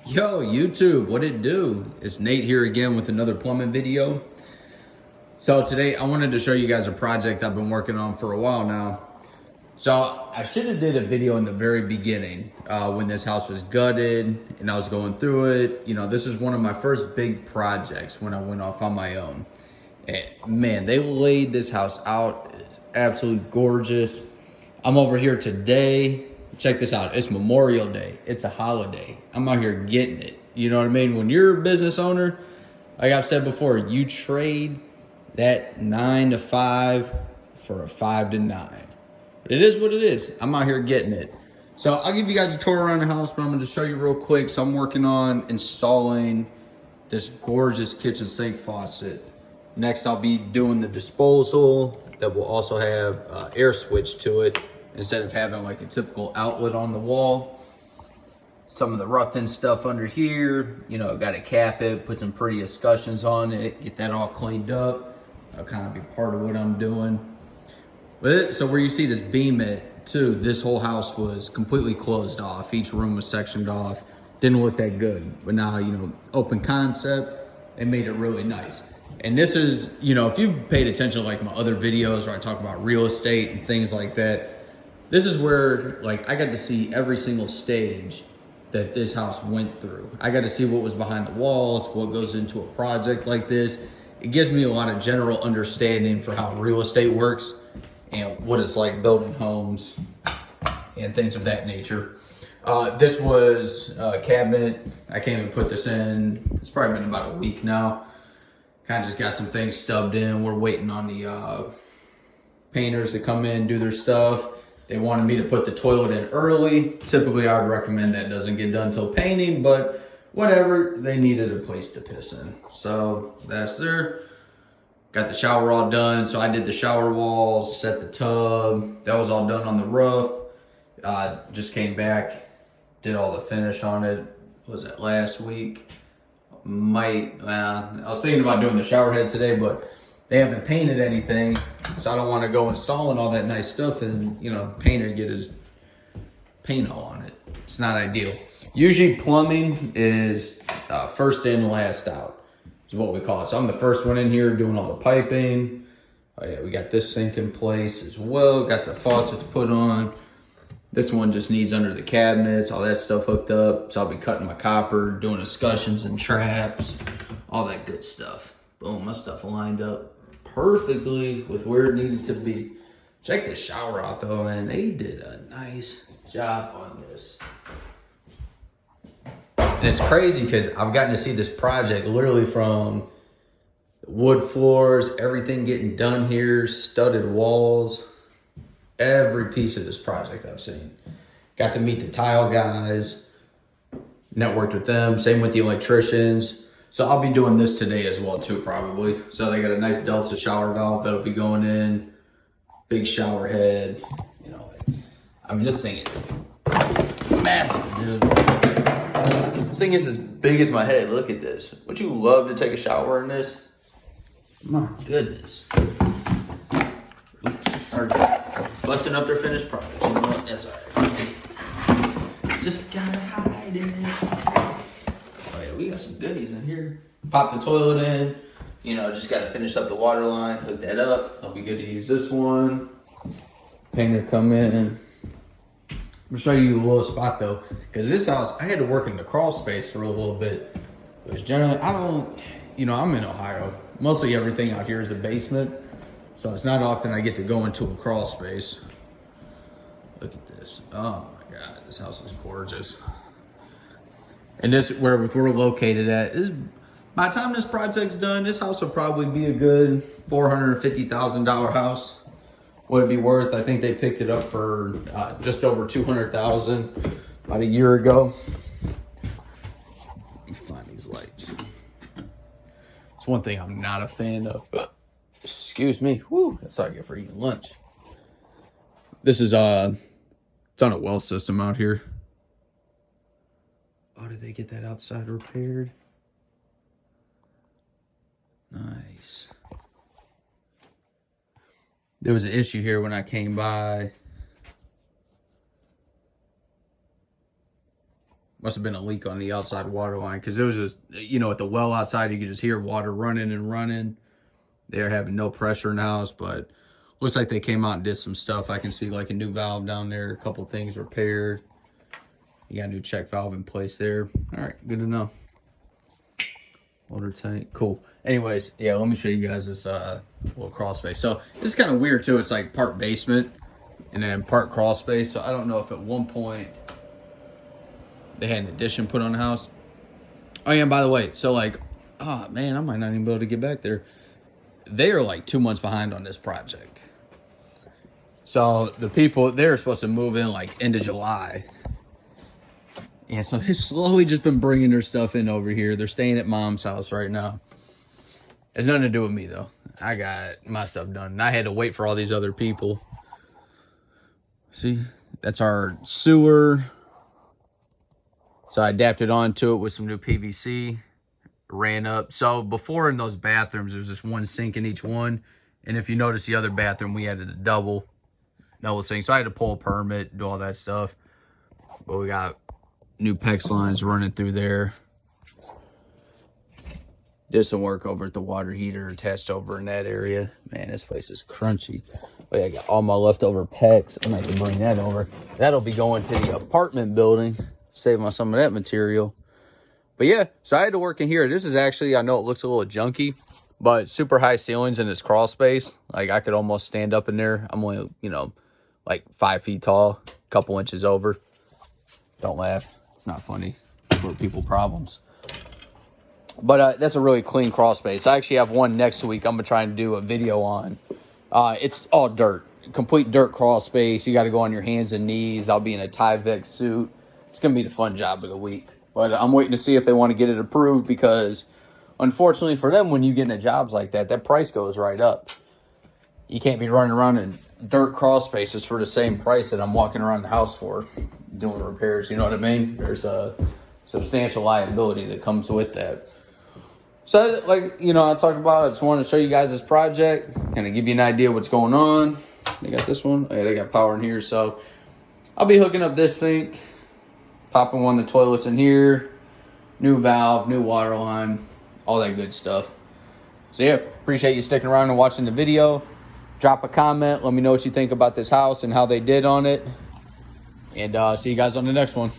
Yo, YouTube, what it do? It's Nate here again with another plumbing video. So today I wanted to show you guys a project I've been working on for a while now. So I should have did a video in the very beginning when this house was gutted and I was going through it. You know, this is one of my first big projects when I went off on my own. And man, they laid this house out. It's absolutely gorgeous. I'm over here today. Check this out. It's Memorial Day. It's a holiday. I'm out here getting it. You know what I mean? When you're a business owner, like I've said before, you trade that 9 to 5 for a 5 to 9. It is what it is. I'm out here getting it. So I'll give you guys a tour around the house, but I'm going to show you real quick. So I'm working on installing this gorgeous kitchen sink faucet. Next, I'll be doing the disposal that will also have air switch to it instead of having like a typical outlet on the wall. Some of the rough-in stuff under here, you know, got to cap it, put some pretty escutcheons on it, get that all cleaned up. That'll kind of be part of what I'm doing with it. So where you see this beam it too, this whole house was completely closed off. Each room was sectioned off. Didn't look that good. But now, you know, open concept, they made it really nice. And this is, you know, if you've paid attention to like my other videos where I talk about real estate and things like that, this is where like I got to see every single stage that this house went through. I got to see what was behind the walls, what goes into a project like this. It gives me a lot of general understanding for how real estate works and what it's like building homes and things of that nature. This was a cabinet. I came and put this in. It's probably been about a week now. Kind of just got some things stubbed in. We're waiting on the painters to come in, do their stuff. They wanted me to put the toilet in early. Typically, I would recommend that doesn't get done until painting, but whatever, they needed a place to piss in. So that's there. Got the shower all done. So I did the shower walls, set the tub. That was all done on the roof. Just came back, did all the finish on it. Was that last week? I was thinking about doing the shower head today, but they haven't painted anything, so I don't want to go installing all that nice stuff and, you know, painter get his paint all on it. It's not ideal. Usually plumbing is first in, last out is what we call it. So I'm the first one in here doing all the piping. Oh yeah, we got this sink in place as well. Got the faucets put on. This one just needs under the cabinets, all that stuff hooked up. So I'll be cutting my copper, doing escutcheons and traps, all that good stuff. Boom, my stuff lined up perfectly with where it needed to be. Check this shower out though, man. They did a nice job on this. And it's crazy because I've gotten to see this project literally from wood floors, everything getting done here, studded walls. Every piece of this project I've seen. Got to meet the tile guys, networked with them, same with the electricians. So I'll be doing this today as well too, probably. So they got a nice Delta shower valve that'll be going in, big shower head. You know, I mean, this thing is massive, dude. This thing is as big as my head. Look at this. Would you love to take a shower in this? My goodness. Oops, sorry. Busting up their finished product. You know what? That's alright. Just gotta hide it. Oh yeah, we got some goodies in here. Pop the toilet in. You know, just gotta finish up the water line, hook that up. I'll be good to use this one. Painter come in. I'm gonna show you a little spot though, because this house, I had to work in the crawl space for a little bit. Because generally, I don't, you know, I'm in Ohio. Mostly everything out here is a basement. So it's not often I get to go into a crawl space. Look at this. Oh my God, this house is gorgeous. And this, where we're located at, is by the time this project's done, this house will probably be a good $450,000 house. What it'd be worth, I think they picked it up for just over $200,000 about a year ago. Let me find these lights. It's one thing I'm not a fan of. Excuse me. Woo, that's all I get for eating lunch. This is it's on a well system out here. Oh, did they get that outside repaired? Nice. There was an issue here when I came by. Must have been a leak on the outside water line, because it was just, you know, at the well outside, you could just hear water running and running. They're having no pressure in the house, but looks like they came out and did some stuff. I can see like a new valve down there, a couple things repaired. You got a new check valve in place there. All right, good to know. Water tank, cool. Anyways, yeah, let me show you guys this little crawl space. So this is kind of weird too. It's like part basement and then part crawl space. So I don't know if at one point they had an addition put on the house. Oh yeah, and by the way, so like, oh man, I might not even be able to get back there. They are like 2 months behind on this project. So the people, they're supposed to move in like end of July. And so they've slowly just been bringing their stuff in over here. They're staying at mom's house right now. It's nothing to do with me though. I got my stuff done. And I had to wait for all these other people. See, that's our sewer. So I adapted onto it with some new PVC. Ran up. So before in those bathrooms, there was just one sink in each one. And if you notice the other bathroom, we added a double sink. So I had to pull a permit, do all that stuff. But we got new PEX lines running through there. Did some work over at the water heater attached over in that area. Man, this place is crunchy. Oh yeah, I got all my leftover PEX. I'm gonna have to bring that over. That'll be going to the apartment building. Save on some of that material. But yeah, so I had to work in here. This is actually, I know it looks a little junky, but super high ceilings in this crawl space. Like I could almost stand up in there. I'm only, you know, like 5 feet tall, a couple inches over. Don't laugh. It's not funny. It's for people problems. But that's a really clean crawl space. I actually have one next week I'm going to try and do a video on. It's all dirt. Complete dirt crawl space. You got to go on your hands and knees. I'll be in a Tyvek suit. It's going to be the fun job of the week. But I'm waiting to see if they want to get it approved, because unfortunately for them, when you get into jobs like that, that price goes right up. You can't be running around in dirt crawl spaces for the same price that I'm walking around the house for doing repairs. You know what I mean? There's a substantial liability that comes with that. So, like, you know, I talked about, I just wanted to show you guys this project, kind of give you an idea what's going on. They got this one. Oh, yeah, they got power in here. So I'll be hooking up this sink, popping one of the toilets in here, new valve, new water line, all that good stuff. So yeah, appreciate you sticking around and watching the video. Drop a comment. Let me know what you think about this house and how they did on it. And see you guys on the next one.